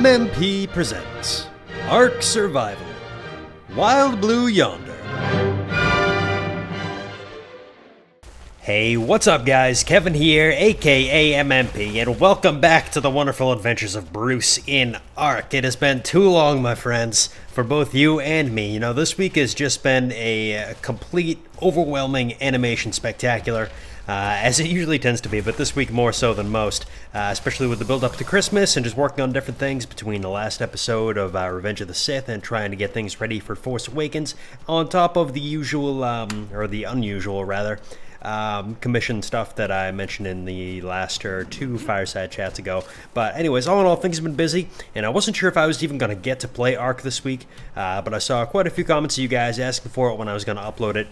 KevinMMP presents Ark Survival, Wild Blue Yonder. Hey, what's up guys? Kevin here, aka MMP, and welcome back to the wonderful adventures of Bruce in Ark. It has been too long, my friends, for both you and me. You know, this week has just been a complete, overwhelming animation spectacular. As it usually tends to be, but this week more so than most, especially with the build-up to Christmas and just working on different things between the last episode of Revenge of the Sith and trying to get things ready for Force Awakens, on top of the usual, or the unusual rather, commission stuff that I mentioned in the last or two fireside chats ago. But anyways, all in all, things have been busy, and I wasn't sure if I was even going to get to play Ark this week, but I saw quite a few comments of you guys asking for it when I was going to upload it.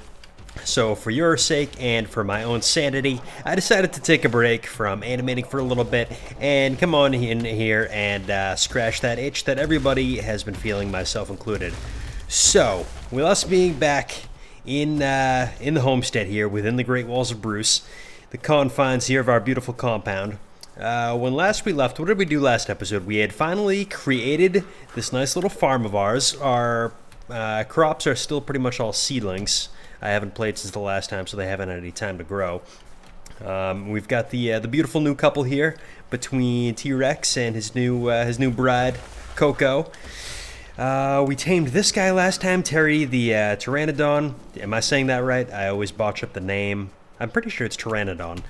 So for your sake and for my own sanity, I decided to take a break from animating for a little bit and come on in here and scratch that itch that everybody has been feeling, myself included. So, with us being back in the homestead here within the Great Walls of Bruce, the confines here of our beautiful compound, when last we left, what did we do last episode? We had finally created this nice little farm of ours. Our crops are still pretty much all seedlings. I haven't played since the last time, so they haven't had any time to grow. We've got the beautiful new couple here between T-Rex and his new bride, Coco. We tamed this guy last time, Terry, the Pteranodon. Am I saying that right? I always botch up the name. I'm pretty sure it's Pteranodon.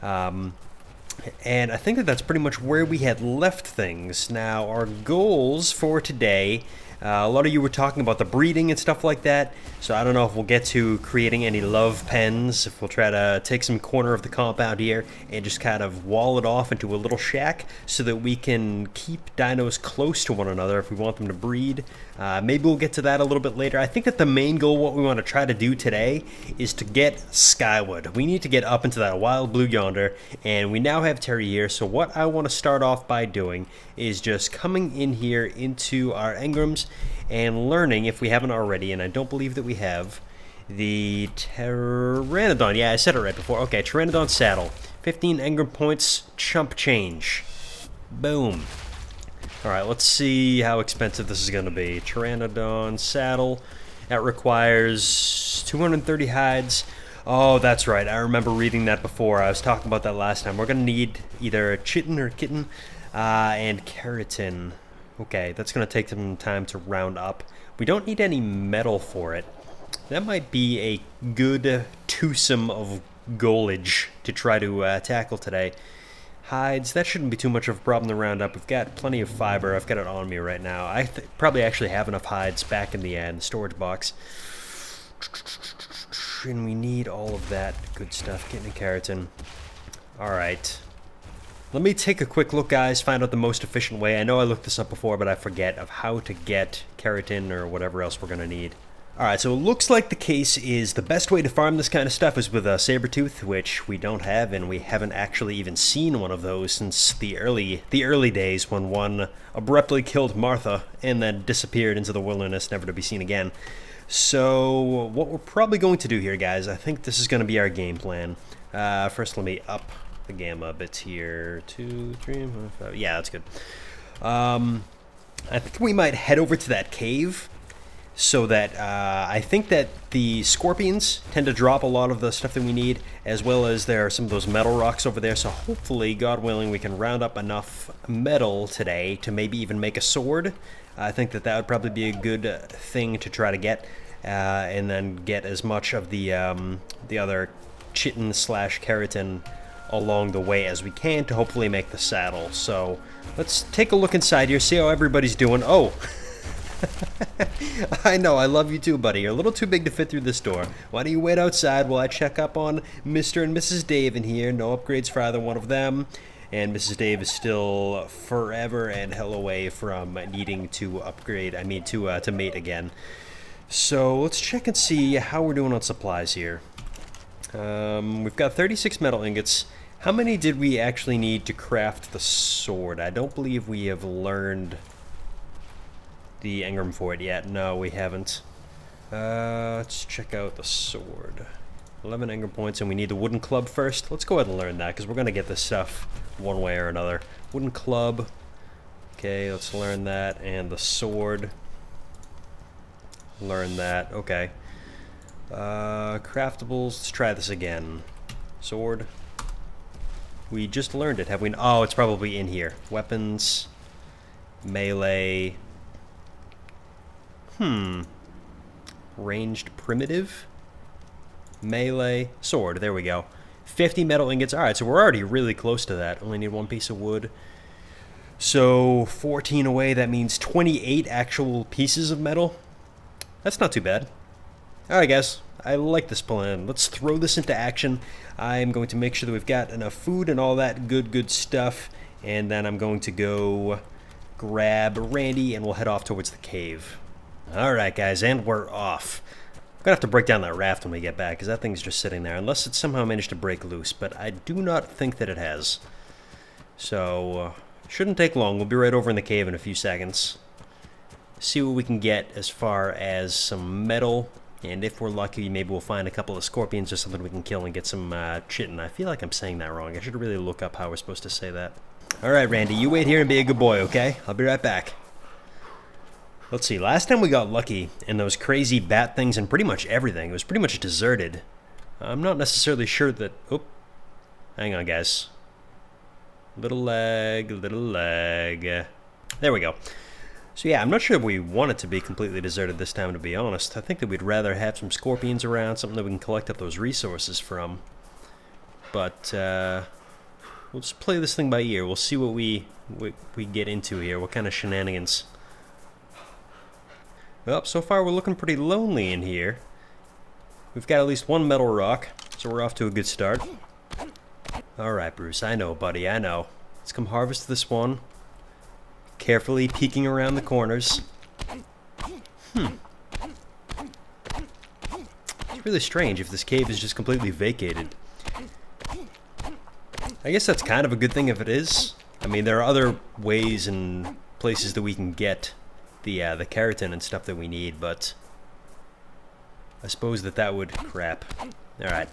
And I think that's pretty much where we had left things. Now, our goals for today, a lot of you were talking about the breeding and stuff like that, so I don't know if we'll get to creating any love pens, if we'll try to take some corner of the compound here and just kind of wall it off into a little shack so that we can keep dinos close to one another if we want them to breed. Maybe we'll get to that a little bit later. I think that the main goal, what we want to try to do today, is to get skyward. We need to get up into that wild blue yonder, and we now have Terry here, so what I want to start off by doing is just coming in here into our engrams and learning, if we haven't already, and I don't believe that we have, the Pteranodon. Yeah, I said it right before. Okay, Pteranodon saddle. 15 engram points, chump change. Boom. Alright, let's see how expensive this is going to be. Pteranodon saddle. That requires 230 hides. Oh, that's right. I remember reading that before. I was talking about that last time. We're going to need either chitin or kitten and keratin. Okay, that's going to take some time to round up. We don't need any metal for it. That might be a good twosome of goalage to try to tackle today. Hides, that shouldn't be too much of a problem to round up. We've got plenty of fiber. I've got it on me right now. I probably actually have enough hides back in the storage box. And we need all of that good stuff. Getting keratin. Alright. Let me take a quick look, guys, find out the most efficient way. I know I looked this up before, but I forget of how to get keratin or whatever else we're going to need. Alright, so it looks like the case is the best way to farm this kind of stuff is with a saber-tooth, which we don't have, and we haven't actually even seen one of those since the early days when one abruptly killed Martha and then disappeared into the wilderness, never to be seen again. So what we're probably going to do here, guys, I think this is going to be our game plan. First, let me up the gamma bits here. 2, 3, 4, 5. Yeah, that's good. I think we might head over to that cave so that I think that the scorpions tend to drop a lot of the stuff that we need, as well as there are some of those metal rocks over there. So hopefully, God willing, we can round up enough metal today to maybe even make a sword. I think that would probably be a good thing to try to get, and then get as much of the other chitin / keratin along the way as we can to hopefully make the saddle. So let's take a look inside here, see how everybody's doing. Oh, I know, I love you too, buddy. You're a little too big to fit through this door. Why don't you wait outside while I check up on Mr. and Mrs. Dave in here? No upgrades for either one of them. And Mrs. Dave is still forever and hell away from needing to upgrade, to mate again. So let's check and see how we're doing on supplies here. We've got 36 metal ingots. How many did we actually need to craft the sword? I don't believe we have learned the engram for it yet. No, we haven't. Let's check out the sword. 11 engram points, and we need the wooden club first. Let's go ahead and learn that, because we're going to get this stuff one way or another. Wooden club. Okay, let's learn that. And the sword. Learn that. Okay. Craftables. Let's try this again. Sword. We just learned it, have we? Oh, it's probably in here. Weapons. Melee. Ranged primitive. Melee. Sword. There we go. 50 metal ingots. Alright, so we're already really close to that. Only need one piece of wood. So, 14 away. That means 28 actual pieces of metal. That's not too bad. Alright, guys. I like this plan. Let's throw this into action. I'm going to make sure that we've got enough food and all that good stuff. And then I'm going to go grab Randy and we'll head off towards the cave. Alright, guys, and we're off. I'm gonna have to break down that raft when we get back, because that thing's just sitting there, unless it somehow managed to break loose, but I do not think that it has. So, shouldn't take long. We'll be right over in the cave in a few seconds. See what we can get as far as some metal, and if we're lucky, maybe we'll find a couple of scorpions or something we can kill and get some chitin. I feel like I'm saying that wrong. I should really look up how we're supposed to say that. Alright, Randy, you wait here and be a good boy, okay? I'll be right back. Let's see, last time we got lucky in those crazy bat things and pretty much everything. It was pretty much deserted. I'm not necessarily sure that... Oh, hang on, guys. Little lag, little lag. There we go. So yeah, I'm not sure we want it to be completely deserted this time, to be honest. I think that we'd rather have some scorpions around, something that we can collect up those resources from. But, we'll just play this thing by ear. We'll see what we get into here, what kind of shenanigans. Well, so far we're looking pretty lonely in here. We've got at least one metal rock, so we're off to a good start. Alright, Bruce, I know, buddy, I know. Let's come harvest this one. Carefully peeking around the corners. It's really strange if this cave is just completely vacated. I guess that's kind of a good thing if it is. I mean, there are other ways and places that we can get the keratin and stuff that we need, but I suppose that would... Crap. Alright.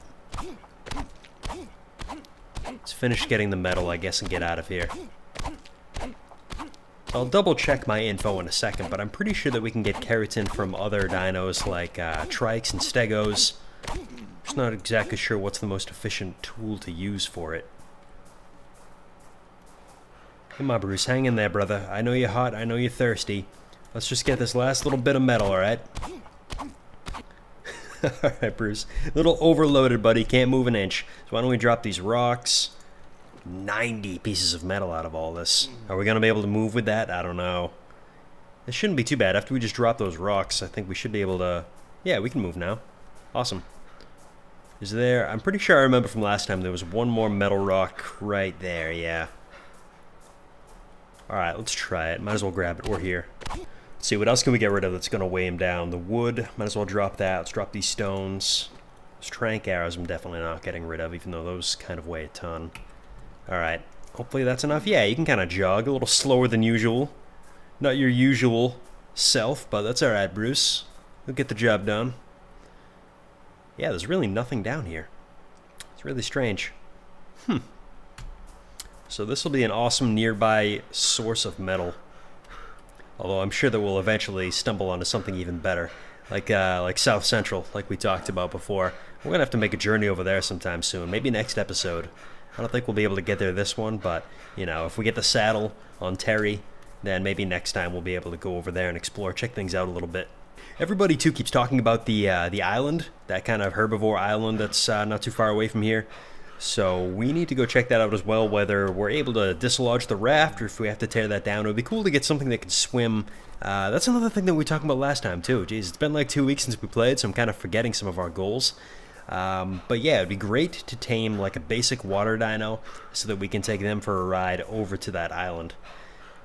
Let's finish getting the metal, I guess, and get out of here. I'll double check my info in a second, but I'm pretty sure that we can get keratin from other dinos like trikes and stegos. Just not exactly sure what's the most efficient tool to use for it. Come on, Bruce, hang in there, brother. I know you're hot, I know you're thirsty. Let's just get this last little bit of metal, alright? Alright, Bruce. A little overloaded, buddy. Can't move an inch. So why don't we drop these rocks? 90 pieces of metal out of all this. Are we going to be able to move with that? I don't know. This shouldn't be too bad. After we just drop those rocks, I think we should be able to... Yeah, we can move now. Awesome. Is there... I'm pretty sure I remember from last time there was one more metal rock right there, yeah. Alright, let's try it. Might as well grab it. We're here. Let's see, what else can we get rid of that's going to weigh him down? The wood, might as well drop that. Let's drop these stones. Those trank arrows I'm definitely not getting rid of, even though those kind of weigh a ton. Alright, hopefully that's enough. Yeah, you can kind of jog a little slower than usual. Not your usual self, but that's alright, Bruce. We'll get the job done. Yeah, there's really nothing down here. It's really strange. So this will be an awesome nearby source of metal. Although I'm sure that we'll eventually stumble onto something even better. Like South Central, like we talked about before. We're going to have to make a journey over there sometime soon. Maybe next episode. I don't think we'll be able to get there this one, but, you know, if we get the saddle on Terry, then maybe next time we'll be able to go over there and explore, check things out a little bit. Everybody, too, keeps talking about the island, that kind of herbivore island that's not too far away from here. So we need to go check that out as well, whether we're able to dislodge the raft or if we have to tear that down. It would be cool to get something that can swim. That's another thing that we talked about last time, too. Jeez, it's been like 2 weeks since we played, so I'm kind of forgetting some of our goals. But yeah, it'd be great to tame like a basic water dino so that we can take them for a ride over to that island.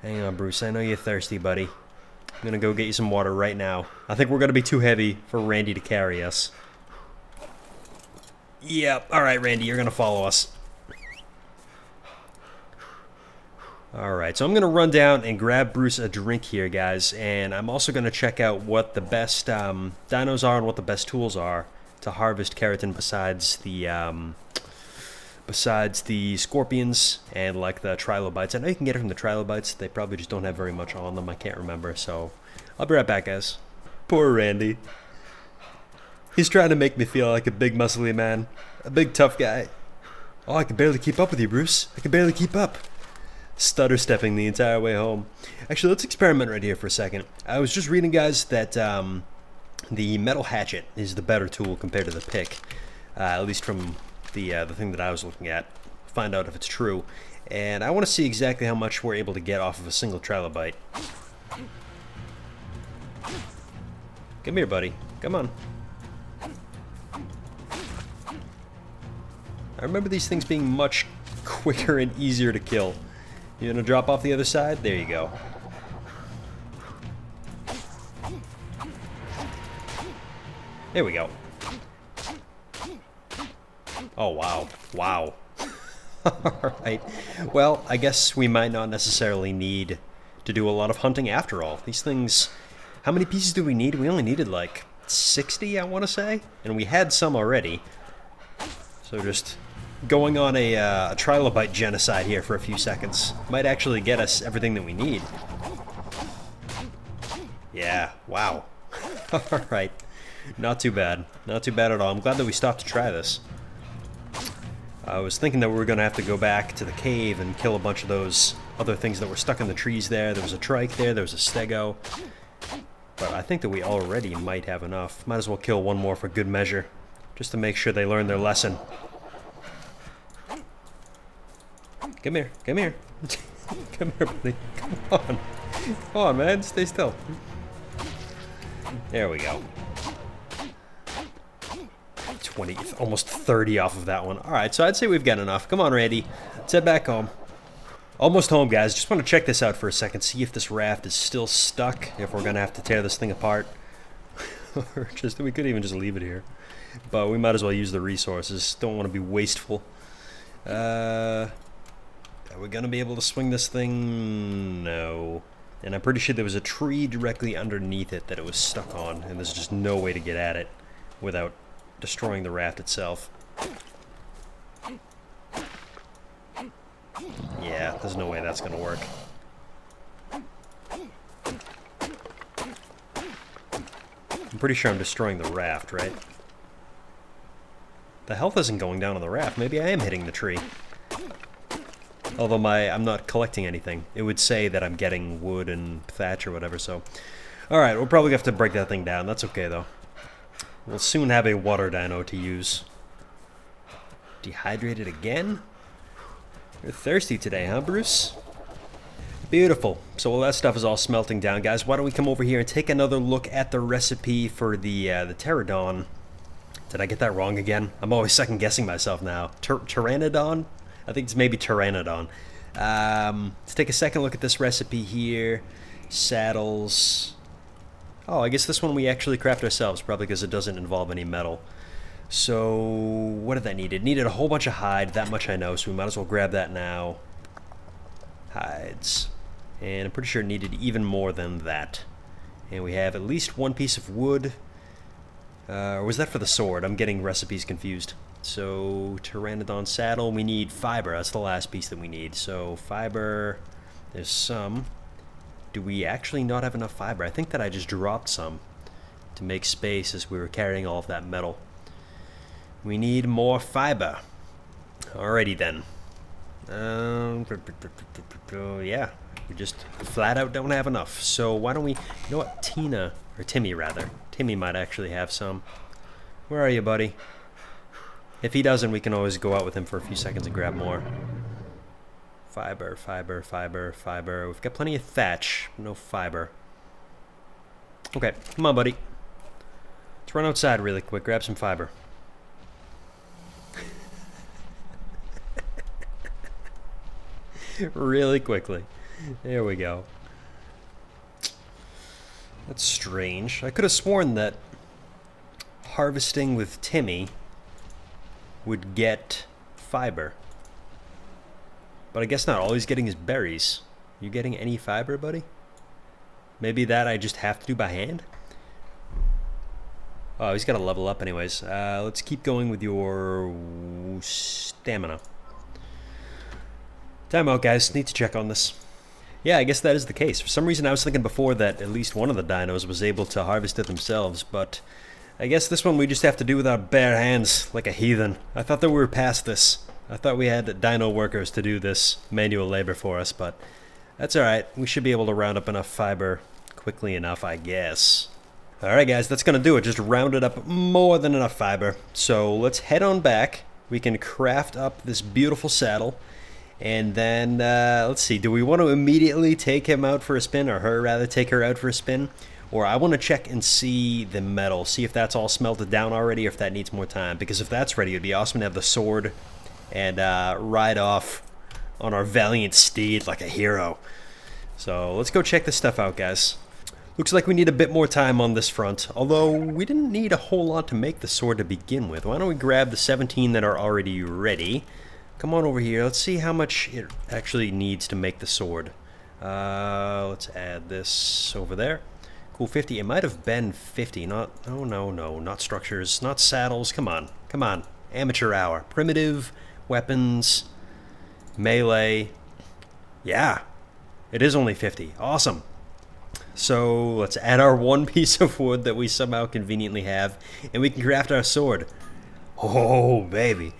Hang on, Bruce. I know you're thirsty, buddy. I'm gonna go get you some water right now. I think we're gonna be too heavy for Randy to carry us. Yep. Alright, Randy, you're gonna follow us. Alright, so I'm gonna run down and grab Bruce a drink here, guys. And I'm also gonna check out what the best dinos are and what the best tools are to harvest keratin besides besides the scorpions and like the trilobites. I know you can get it from the trilobites. They probably just don't have very much on them. I can't remember. So I'll be right back, guys. Poor Randy. He's trying to make me feel like a big muscly man. A big tough guy. Oh, I can barely keep up with you, Bruce. I can barely keep up. Stutter stepping the entire way home. Actually, let's experiment right here for a second. I was just reading, guys, that the metal hatchet is the better tool compared to the pick. At least from the thing that I was looking at. Find out if it's true. And I want to see exactly how much we're able to get off of a single trilobite. Come here, buddy. Come on. I remember these things being much quicker and easier to kill. You gonna drop off the other side? There you go. There we go. Oh, wow. Wow. Alright. Well, I guess we might not necessarily need to do a lot of hunting after all. These things... How many pieces do we need? We only needed like 60, I want to say. And we had some already. So just going on a trilobite genocide here for a few seconds might actually get us everything that we need. Yeah, wow. Alright. Not too bad. Not too bad at all. I'm glad that we stopped to try this. I was thinking that we were going to have to go back to the cave and kill a bunch of those other things that were stuck in the trees there. There was a trike there, there was a stego. But I think that we already might have enough. Might as well kill one more for good measure. Just to make sure they learn their lesson. Come here, come here. Come here, buddy. Come on. Come on, man. Stay still. There we go. 20, almost 30 off of that one. Alright, so I'd say we've got enough. Come on, Randy. Let's head back home. Almost home, guys. Just want to check this out for a second. See if this raft is still stuck. If we're going to have to tear this thing apart. Or just, we could even just leave it here. But we might as well use the resources. Don't want to be wasteful. Are we going to be able to swing this thing? No. And I'm pretty sure there was a tree directly underneath it that it was stuck on. And there's just no way to get at it without destroying the raft itself. Yeah, there's no way that's going to work. I'm pretty sure I'm destroying the raft, right? The health isn't going down on the raft. Maybe I am hitting the tree. Although I'm not collecting anything. It would say that I'm getting wood and thatch or whatever, so... Alright, we'll probably have to break that thing down. That's okay, though. We'll soon have a water dino to use. Dehydrated again? You're thirsty today, huh, Bruce? Beautiful. So while that stuff is all smelting down, guys, why don't we come over here and take another look at the recipe for the pterodon. Did I get that wrong again? I'm always second-guessing myself now. Pteranodon? I think it's maybe pteranodon. Let's take a second look at this recipe here. Saddles. Oh, I guess this one we actually craft ourselves, probably because it doesn't involve any metal. So, what did that need? It needed a whole bunch of hide, that much I know, so we might as well grab that now. Hides. And I'm pretty sure it needed even more than that. And we have at least one piece of wood. Or was that for the sword? I'm getting recipes confused. So, Pteranodon saddle, we need fiber. That's the last piece that we need. So, fiber, there's some. Do we actually not have enough fiber? I think that I just dropped some to make space as we were carrying all of that metal. We need more fiber. Alrighty then. Yeah, we just flat out don't have enough. So why don't we, you know what, Timmy rather. Timmy might actually have some. Where are you, buddy? If he doesn't, we can always go out with him for a few seconds and grab more. Fiber, fiber, fiber, fiber. We've got plenty of thatch, no fiber. Okay, come on, buddy. Let's run outside really quick, grab some fiber. Really quickly. There we go. That's strange. I could have sworn that harvesting with Timmy would get fiber. But I guess not. All he's getting is berries. You getting any fiber, buddy? Maybe that I just have to do by hand? Oh, he's got to level up anyways. Let's keep going with your stamina. Time out, guys. Need to check on this. Yeah, I guess that is the case. For some reason, I was thinking before that at least one of the dinos was able to harvest it themselves, but I guess this one we just have to do with our bare hands, like a heathen. I thought that we were past this. I thought we had dino workers to do this manual labor for us, but that's alright. We should be able to round up enough fiber quickly enough, I guess. Alright guys, that's going to do it. Just rounded up more than enough fiber. So let's head on back. We can craft up this beautiful saddle. And then, let's see, do we want to immediately take him out for a spin, or her rather take her out for a spin? Or I want to check and see the metal, see if that's all smelted down already, or if that needs more time. Because if that's ready, it'd be awesome to have the sword and ride off on our valiant steed like a hero. So let's go check this stuff out, guys. Looks like we need a bit more time on this front, although we didn't need a whole lot to make the sword to begin with. Why don't we grab the 17 that are already ready? Come on over here. Let's see how much it actually needs to make the sword. Let's add this over there. Cool, 50. It might have been 50. Not. Oh, no, no. Not structures. Not saddles. Come on. Come on. Amateur hour. Primitive. Weapons. Melee. Yeah. It is only 50. Awesome. So let's add our one piece of wood that we somehow conveniently have, and we can craft our sword. Oh, baby.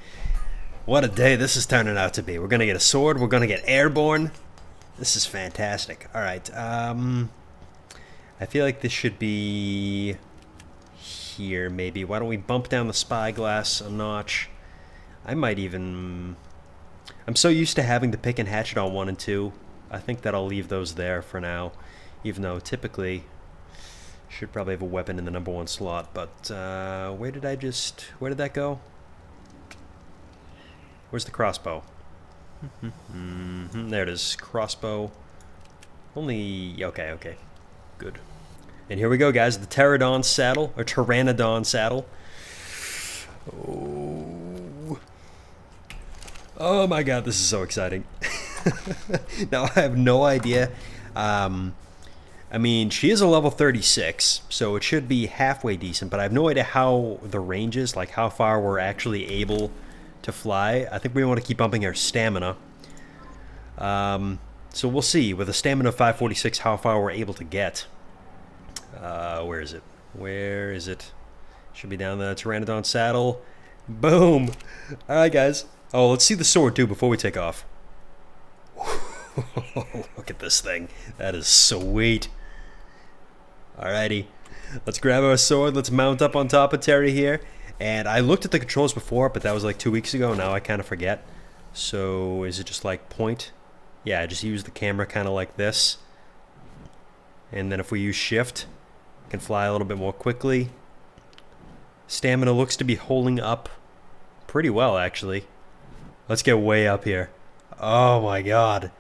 What a day this is turning out to be. We're going to get a sword. We're going to get airborne. This is fantastic. All right. I feel like this should be here, maybe. Why don't we bump down the spyglass a notch? I might even... I'm so used to having the pick and hatchet on 1 and 2. I think that I'll leave those there for now. Even though typically should probably have a weapon in the number 1 slot. But where did that go? Where's the crossbow? There it is. Crossbow. Only... Okay. Good. And here we go, guys. The Pterodon saddle. Or Pteranodon saddle. Oh my god, this is so exciting. Now, I have no idea. I mean, she is a level 36, so it should be halfway decent, but I have no idea how the range is, like how far we're actually able to fly. I think we want to keep bumping our stamina. So we'll see, with a stamina of 546, how far we're able to get. Where is it? Where is it? Should be down the Pteranodon saddle. Boom! Alright, guys. Oh, let's see the sword, too, before we take off. Look at this thing. That is sweet. Alrighty. Let's grab our sword. Let's mount up on top of Terry here. And I looked at the controls before, but that was like 2 weeks ago. Now I kind of forget. So is it just like point? Yeah, I just use the camera kind of like this. And then if we use shift, we can fly a little bit more quickly. Stamina looks to be holding up pretty well, actually. Let's get way up here. Oh my god.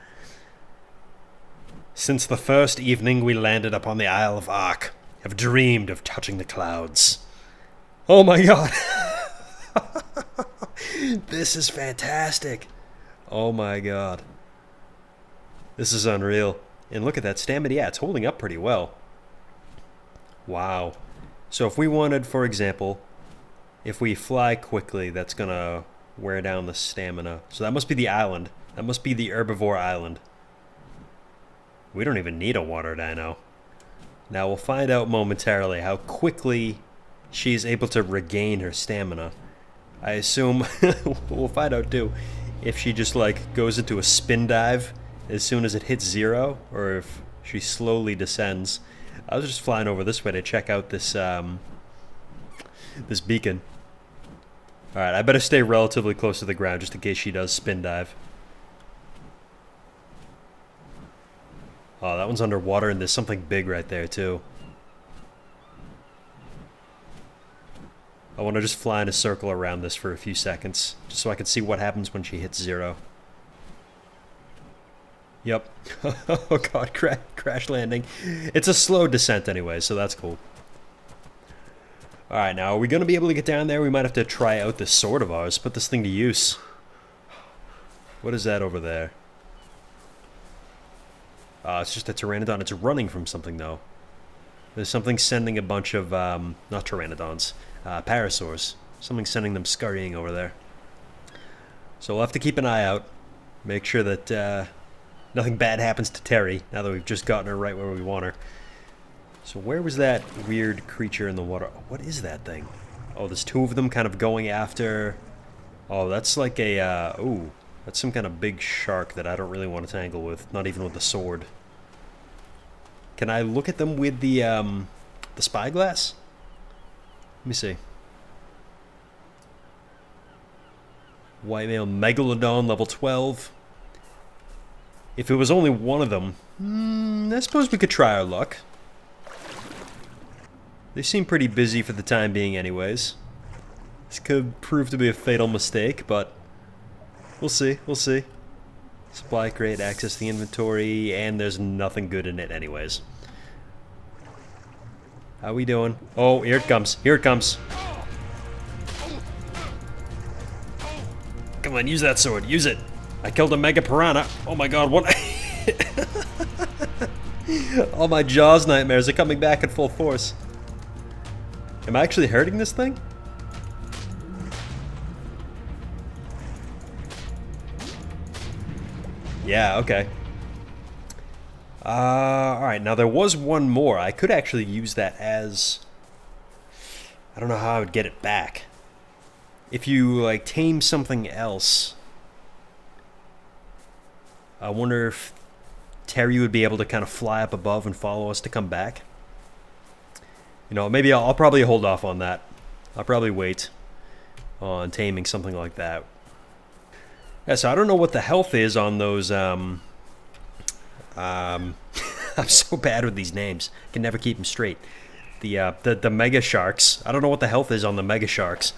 Since the first evening we landed upon the Isle of Ark, I've dreamed of touching the clouds. Oh my god. This is fantastic. Oh my god. This is unreal. And look at that stamina. Yeah, it's holding up pretty well. Wow. So if we wanted, for example, if we fly quickly, that's going to wear down the stamina. So that must be the island. That must be the herbivore island. We don't even need a water dino. Now we'll find out momentarily how quickly she's able to regain her stamina. I assume we'll find out too if she just like goes into a spin dive as soon as it hits 0, or if she slowly descends. I was just flying over this way to check out this this beacon. Alright, I better stay relatively close to the ground just in case she does spin dive. Oh, that one's underwater, and there's something big right there, too. I want to just fly in a circle around this for a few seconds, just so I can see what happens when she hits 0. Yep. Oh god, crash landing. It's a slow descent anyway, so that's cool. Alright, now, are we going to be able to get down there? We might have to try out this sword of ours, put this thing to use. What is that over there? It's just a Pteranodon. It's running from something, though. There's something sending a bunch of, not Pteranodons, Parasaurs. Something sending them scurrying over there. So we'll have to keep an eye out. Make sure that nothing bad happens to Terry, now that we've just gotten her right where we want her. So where was that weird creature in the water? What is that thing? Oh, there's two of them kind of going after... Oh, that's like a... ooh, that's some kind of big shark that I don't really want to tangle with. Not even with the sword. Can I look at them with the spyglass? Let me see. White male megalodon, level 12. If it was only one of them, I suppose we could try our luck. They seem pretty busy for the time being anyways. This could prove to be a fatal mistake, but we'll see, we'll see. Supply crate, access the inventory, and there's nothing good in it anyways. How we doing? Oh, here it comes, here it comes. Come on, use that sword, use it. I killed a mega piranha. Oh my god, what? All my Jaws nightmares are coming back in full force. Am I actually hurting this thing? Yeah, okay. Alright, now there was one more. I could actually use that as... I don't know how I would get it back. If you, like, tame something else... I wonder if Terry would be able to kind of fly up above and follow us to come back. You know, maybe I'll probably hold off on that. I'll probably wait on taming something like that. Yeah, so I don't know what the health is on those, I'm so bad with these names. I can never keep them straight. The mega sharks. I don't know what the health is on the mega sharks,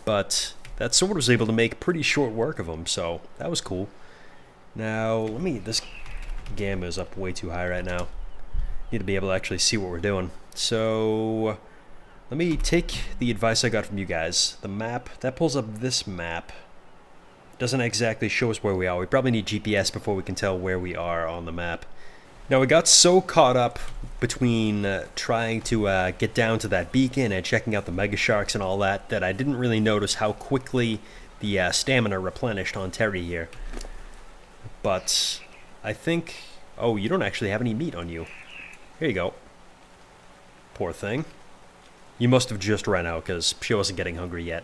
but that sword was able to make pretty short work of them, so that was cool. Now, this gamma is up way too high right now. Need to be able to actually see what we're doing. So, let me take the advice I got from you guys. The map, that pulls up this map. Doesn't exactly show us where we are. We probably need GPS before we can tell where we are on the map. Now, we got so caught up between trying to get down to that beacon and checking out the mega sharks and all that, that I didn't really notice how quickly the stamina replenished on Terry here. But I think... Oh, you don't actually have any meat on you. Here you go. Poor thing. You must have just run out because she wasn't getting hungry yet.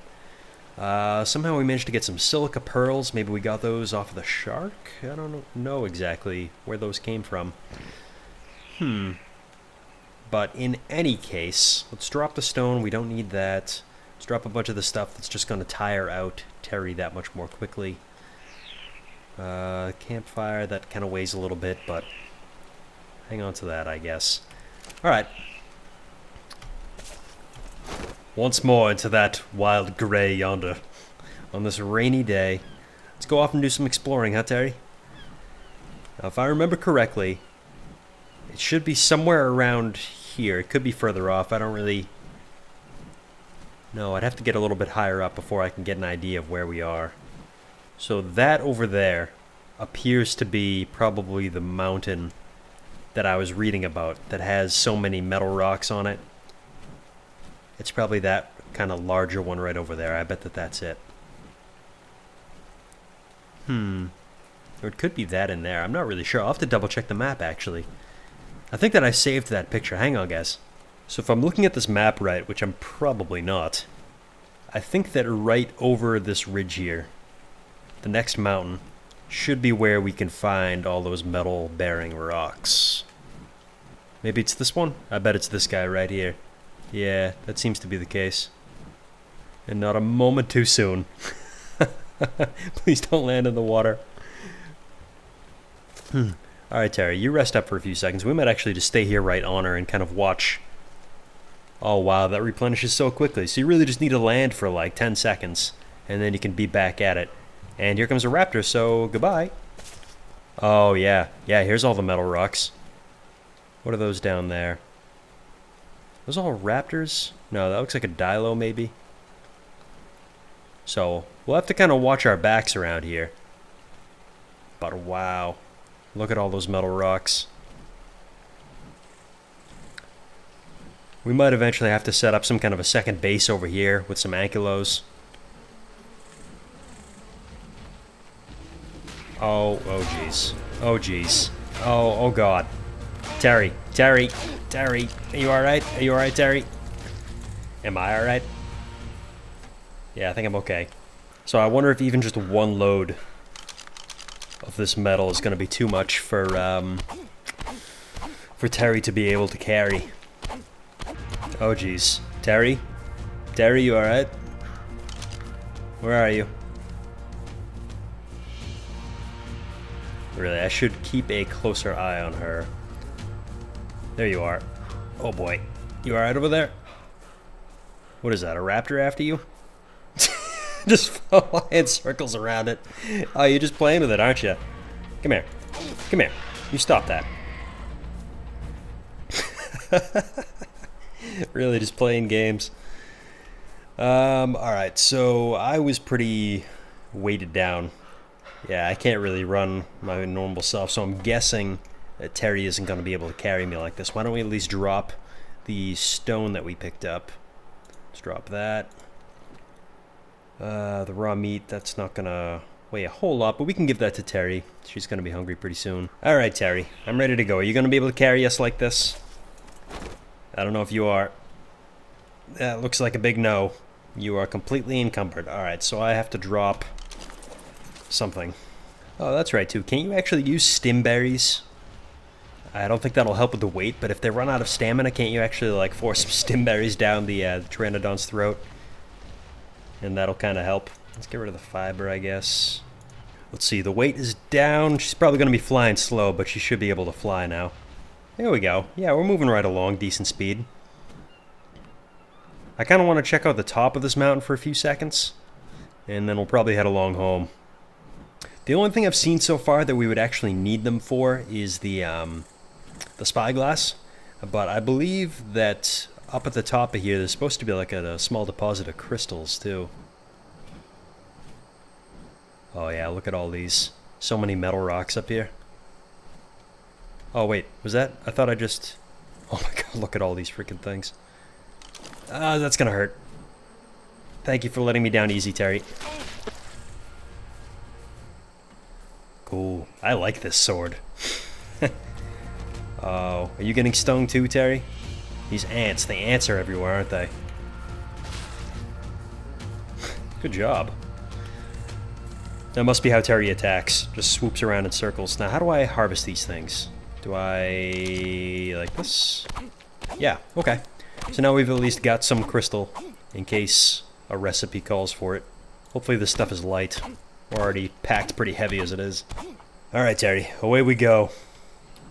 Somehow we managed to get some silica pearls. Maybe we got those off of the shark? I don't know exactly where those came from. But in any case, let's drop the stone. We don't need that. Let's drop a bunch of the stuff that's just going to tire out Terry that much more quickly. Campfire, that kind of weighs a little bit, but hang on to that, I guess. Alright. Once more into that wild gray yonder. On this rainy day. Let's go off and do some exploring, huh, Terry? Now, if I remember correctly, it should be somewhere around here. It could be further off. I don't really... No, I'd have to get a little bit higher up before I can get an idea of where we are. So that over there appears to be probably the mountain that I was reading about that has so many metal rocks on it. It's probably that kind of larger one right over there. I bet that that's it. Or it could be that in there. I'm not really sure. I'll have to double check the map, actually. I think that I saved that picture. Hang on, guys. So if I'm looking at this map right, which I'm probably not, I think that right over this ridge here, the next mountain, should be where we can find all those metal-bearing rocks. Maybe it's this one? I bet it's this guy right here. Yeah, that seems to be the case. And not a moment too soon. Please don't land in the water. Alright, Terry, you rest up for a few seconds. We might actually just stay here right on her and kind of watch. Oh, wow, that replenishes so quickly. So you really just need to land for like 10 seconds, and then you can be back at it. And here comes a raptor, so goodbye. Oh, yeah. Yeah, here's all the metal rocks. What are those down there? Those all raptors? No, that looks like a dilo, maybe. So, we'll have to kind of watch our backs around here. But wow. Look at all those metal rocks. We might eventually have to set up some kind of a second base over here with some ankylos. Oh, oh jeez. Oh jeez. Oh, oh god. Terry, Terry, Terry. Are you alright? Are you alright, Terry? Am I alright? Yeah, I think I'm okay. So I wonder if even just one load of this metal is going to be too much for Terry to be able to carry. Oh jeez. Terry? Terry, you alright? Where are you? Really, I should keep a closer eye on her. There you are. Oh boy. You alright over there? What is that, a raptor after you? Just flying circles around it. Oh, you're just playing with it, aren't you? Come here. Come here. You stop that. Really, just playing games. Alright, so I was pretty weighted down. Yeah, I can't really run my normal self, so I'm guessing that Terry isn't going to be able to carry me like this. Why don't we at least drop the stone that we picked up? Let's drop that. The raw meat, that's not going to weigh a whole lot, but we can give that to Terry. She's going to be hungry pretty soon. Alright, Terry, I'm ready to go. Are you going to be able to carry us like this? I don't know if you are. That looks like a big no. You are completely encumbered. Alright, so I have to drop something. Oh, that's right, too. Can't you actually use stim berries? I don't think that'll help with the weight, but if they run out of stamina, can't you actually, like, force some stim berries down the Pteranodon's throat? And that'll kind of help. Let's get rid of the fiber, I guess. Let's see, the weight is down. She's probably going to be flying slow, but she should be able to fly now. There we go. Yeah, we're moving right along, decent speed. I kind of want to check out the top of this mountain for a few seconds, and then we'll probably head along home. The only thing I've seen so far that we would actually need them for is the spyglass, but I believe that up at the top of here there's supposed to be like a small deposit of crystals too. Oh yeah, look at all these. So many metal rocks up here. Oh wait, was that? I thought I just... Oh my god, look at all these freaking things. That's gonna hurt. Thank you for letting me down easy, Terry. Cool. I like this sword. Oh, are you getting stung too, Terry? These ants, the ants are everywhere, aren't they? Good job. That must be how Terry attacks. Just swoops around in circles. Now, how do I harvest these things? Do I... like this? Yeah, okay. So now we've at least got some crystal in case a recipe calls for it. Hopefully this stuff is light. We're already packed pretty heavy as it is. Alright, Terry. Away we go.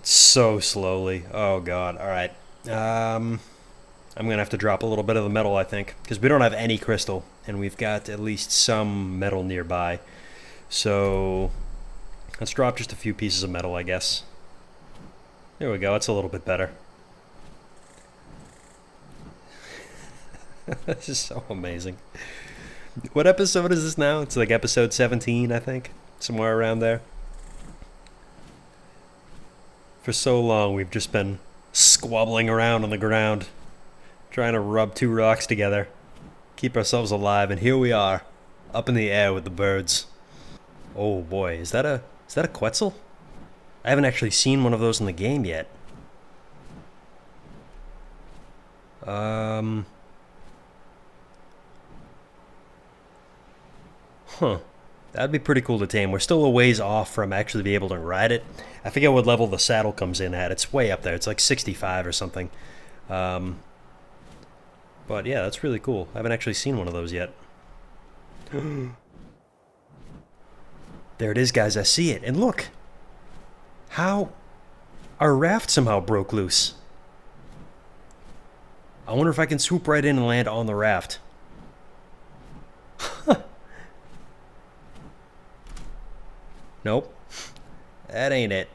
So slowly. Oh, God. Alright. I'm gonna have to drop a little bit of the metal, I think. Because we don't have any crystal. And we've got at least some metal nearby. So... let's drop just a few pieces of metal, I guess. There we go. It's a little bit better. This is so amazing. What episode is this now? It's like episode 17, I think. Somewhere around there. For so long, we've just been squabbling around on the ground, trying to rub two rocks together, keep ourselves alive, and here we are, up in the air with the birds. Oh boy, is that a Quetzal? I haven't actually seen one of those in the game yet. Huh. That'd be pretty cool to tame. We're still a ways off from actually be able to ride it. I forget what level the saddle comes in at. It's way up there. It's like 65 or something. But yeah, that's really cool. I haven't actually seen one of those yet. There it is, guys. I see it. And look! How... our raft somehow broke loose. I wonder if I can swoop right in and land on the raft. Nope. That ain't it.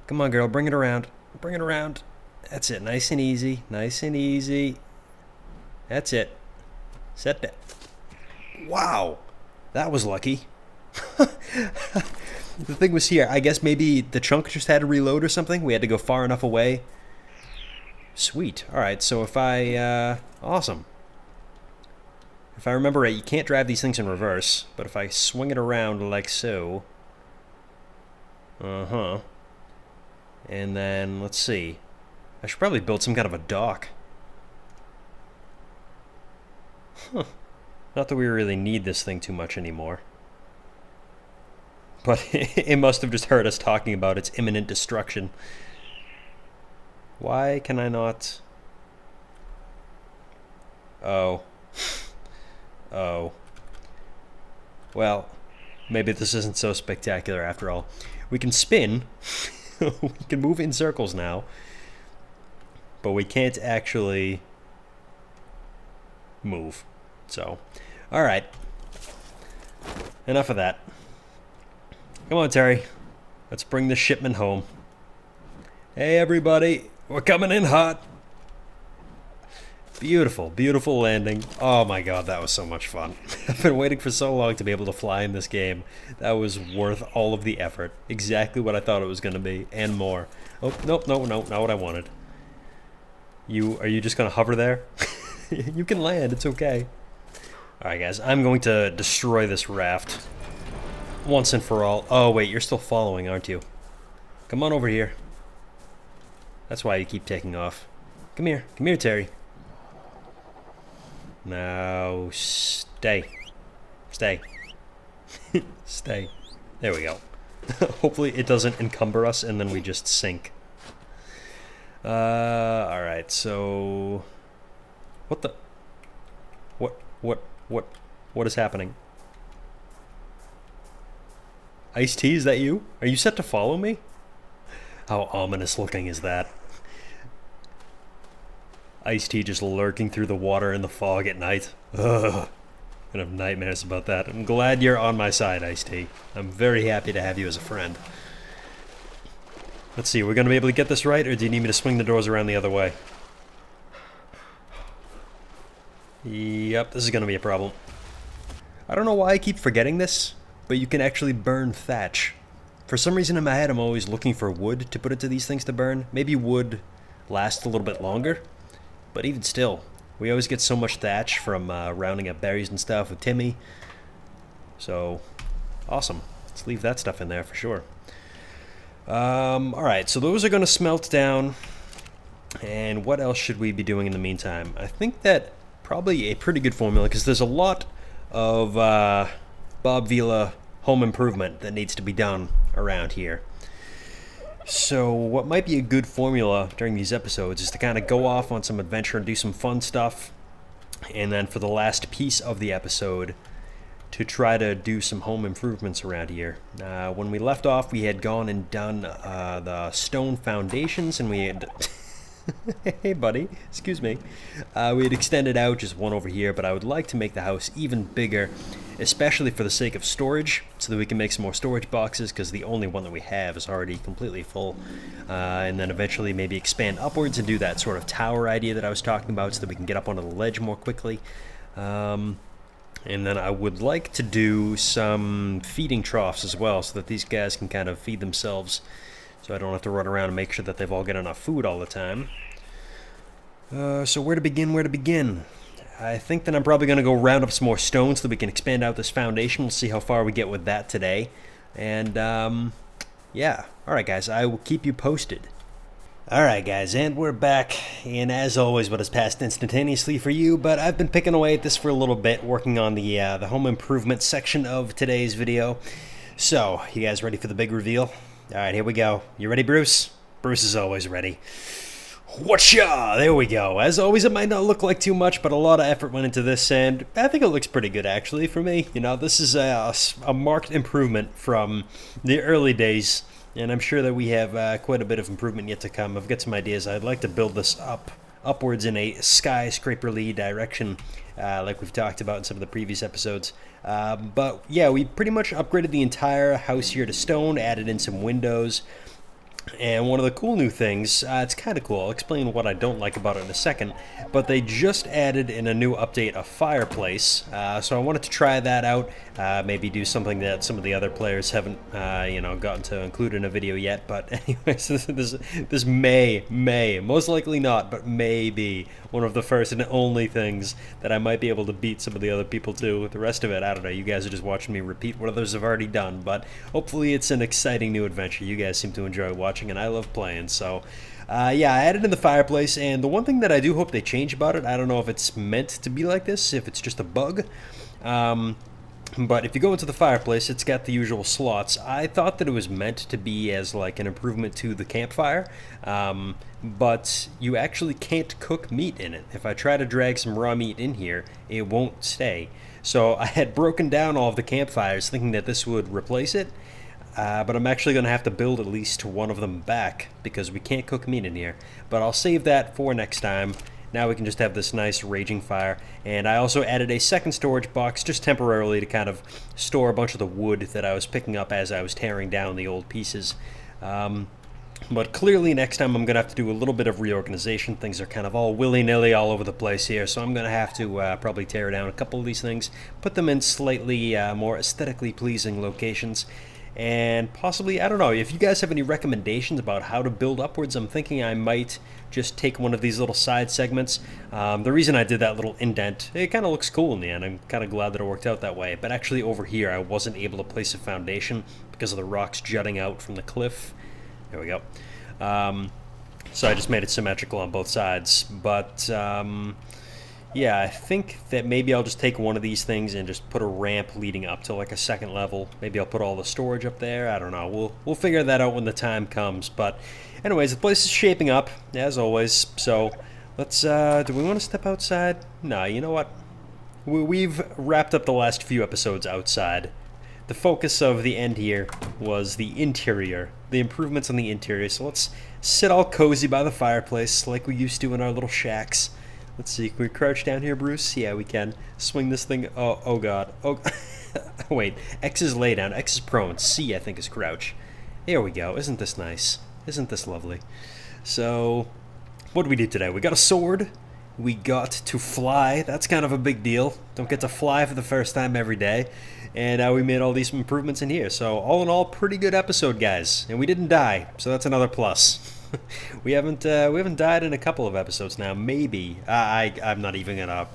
Come on, girl. Bring it around. Bring it around. That's it. Nice and easy. Nice and easy. That's it. Set that. Wow. That was lucky. The thing was here. I guess maybe the chunk just had to reload or something. We had to go far enough away. Sweet. Alright, so if I... awesome. If I remember right, you can't drive these things in reverse, but if I swing it around like so, Uh-huh. And then, let's see. I should probably build some kind of a dock. Huh. Not that we really need this thing too much anymore. But it must have just heard us talking about its imminent destruction. Why can I not... Oh. Oh. Well, maybe this isn't so spectacular after all. We can spin. We can move in circles now. But we can't actually move. So, alright. Enough of that. Come on, Terry. Let's bring the shipment home. Hey, everybody. We're coming in hot. Beautiful, beautiful landing. Oh my god, that was so much fun. I've been waiting for so long to be able to fly in this game. That was worth all of the effort. Exactly what I thought it was going to be, and more. Oh, nope, no, not what I wanted. Are you just going to hover there? You can land, it's okay. Alright guys, I'm going to destroy this raft. Once and for all. Oh wait, you're still following, aren't you? Come on over here. That's why you keep taking off. Come here, Terry. Now, stay. Stay. Stay. There we go. Hopefully it doesn't encumber us and then we just sink. Alright, so... What the... What is happening? Ice-T, is that you? Are you set to follow me? How ominous looking is that? Ice-T just lurking through the water in the fog at night. Ugh. I'm gonna have nightmares about that. I'm glad you're on my side, Ice-T. I'm very happy to have you as a friend. Let's see, we're gonna be able to get this right, or do you need me to swing the doors around the other way? Yep, this is gonna be a problem. I don't know why I keep forgetting this, but you can actually burn thatch. For some reason in my head, I'm always looking for wood to put into these things to burn. Maybe wood lasts a little bit longer, but even still, we always get so much thatch from rounding up berries and stuff with Timmy. So, awesome. Let's leave that stuff in there for sure. Alright, so those are going to smelt down. And what else should we be doing in the meantime? I think that probably a pretty good formula, because there's a lot of Bob Vila home improvement that needs to be done around here. So what might be a good formula during these episodes is to kind of go off on some adventure and do some fun stuff, and then for the last piece of the episode to try to do some home improvements around here. When we left off, we had gone and done the stone foundations, and we had hey buddy, excuse me. We had extended out just one over here, but I would like to make the house even bigger, especially for the sake of storage, so that we can make some more storage boxes, because the only one that we have is already completely full. And then eventually maybe expand upwards and do that sort of tower idea that I was talking about, so that we can get up onto the ledge more quickly. And then I would like to do some feeding troughs as well, so that these guys can kind of feed themselves, so I don't have to run around and make sure that they've all got enough food all the time. So where to begin? I think that I'm probably going to go round up some more stones so that we can expand out this foundation. We'll see how far we get with that today. And, yeah. Alright guys, I will keep you posted. Alright guys, and we're back. And as always, what has passed instantaneously for you, but I've been picking away at this for a little bit, working on the home improvement section of today's video. So, you guys ready for the big reveal? Alright, here we go. You ready, Bruce? Bruce is always ready. Whatcha! There we go. As always, it might not look like too much, but a lot of effort went into this, and I think it looks pretty good, actually, for me. You know, this is a marked improvement from the early days, and I'm sure that we have quite a bit of improvement yet to come. I've got some ideas. I'd like to build this upwards in a skyscraperly direction, like we've talked about in some of the previous episodes. But yeah, we pretty much upgraded the entire house here to stone, added in some windows, and one of the cool new things, it's kind of cool, I'll explain what I don't like about it in a second, but they just added in a new update a fireplace, so I wanted to try that out, maybe do something that some of the other players haven't, gotten to include in a video yet, but anyways, this may, most likely not, but may be one of the first and only things that I might be able to beat some of the other people to. The rest of it, I don't know. You guys are just watching me repeat what others have already done, but hopefully it's an exciting new adventure. You guys seem to enjoy watching, and I love playing, so... yeah, I added in the fireplace, and the one thing that I do hope they change about it, I don't know if it's meant to be like this, if it's just a bug, but if you go into the fireplace, it's got the usual slots. I thought that it was meant to be as like an improvement to the campfire, but you actually can't cook meat in it. If I try to drag some raw meat in here, it won't stay. So I had broken down all of the campfires thinking that this would replace it, but I'm actually going to have to build at least one of them back because we can't cook meat in here. But I'll save that for next time. Now we can just have this nice raging fire. And I also added a second storage box just temporarily to kind of store a bunch of the wood that I was picking up as I was tearing down the old pieces. But clearly next time I'm going to have to do a little bit of reorganization. Things are kind of all willy-nilly all over the place here, so I'm going to have to probably tear down a couple of these things, put them in slightly more aesthetically pleasing locations. And possibly, I don't know, if you guys have any recommendations about how to build upwards, I'm thinking I might just take one of these little side segments. The reason I did that little indent, it kind of looks cool in the end. I'm kind of glad that it worked out that way. But actually over here, I wasn't able to place a foundation because of the rocks jutting out from the cliff. There we go. So I just made it symmetrical on both sides. But... yeah, I think that maybe I'll just take one of these things and just put a ramp leading up to like a second level. Maybe I'll put all the storage up there. I don't know. We'll figure that out when the time comes. But anyways, the place is shaping up, as always. So let's, do we want to step outside? Nah, you know what? We've wrapped up the last few episodes outside. The focus of the end here was the interior, the improvements on the interior. So let's sit all cozy by the fireplace like we used to in our little shacks. Let's see, can we crouch down here, Bruce? Yeah, we can. Swing this thing. Oh God. Oh, wait. X is lay down. X is prone. C, I think, is crouch. There we go. Isn't this nice? Isn't this lovely? So, what did we do today? We got a sword. We got to fly. That's kind of a big deal. Don't get to fly for the first time every day. And we made all these improvements in here. So, all in all, pretty good episode, guys. And we didn't die, so that's another plus. we haven't died in a couple of episodes now. Maybe I'm not even gonna.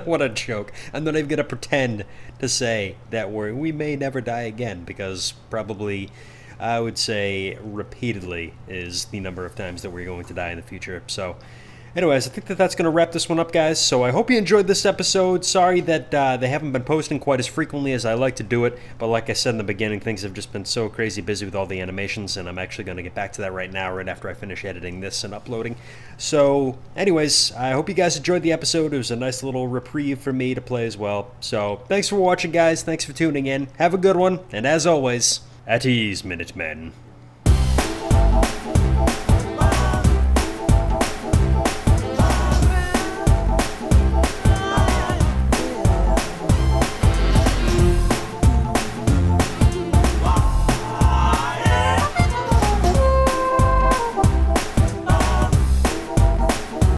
What a joke! I'm not even gonna pretend to say that we may never die again, because probably I would say repeatedly is the number of times that we're going to die in the future. So. Anyways, I think that's going to wrap this one up, guys. So I hope you enjoyed this episode. Sorry that they haven't been posting quite as frequently as I like to do it. But like I said in the beginning, things have just been so crazy busy with all the animations. And I'm actually going to get back to that right now, right after I finish editing this and uploading. So anyways, I hope you guys enjoyed the episode. It was a nice little reprieve for me to play as well. So thanks for watching, guys. Thanks for tuning in. Have a good one. And as always, at ease, Minutemen.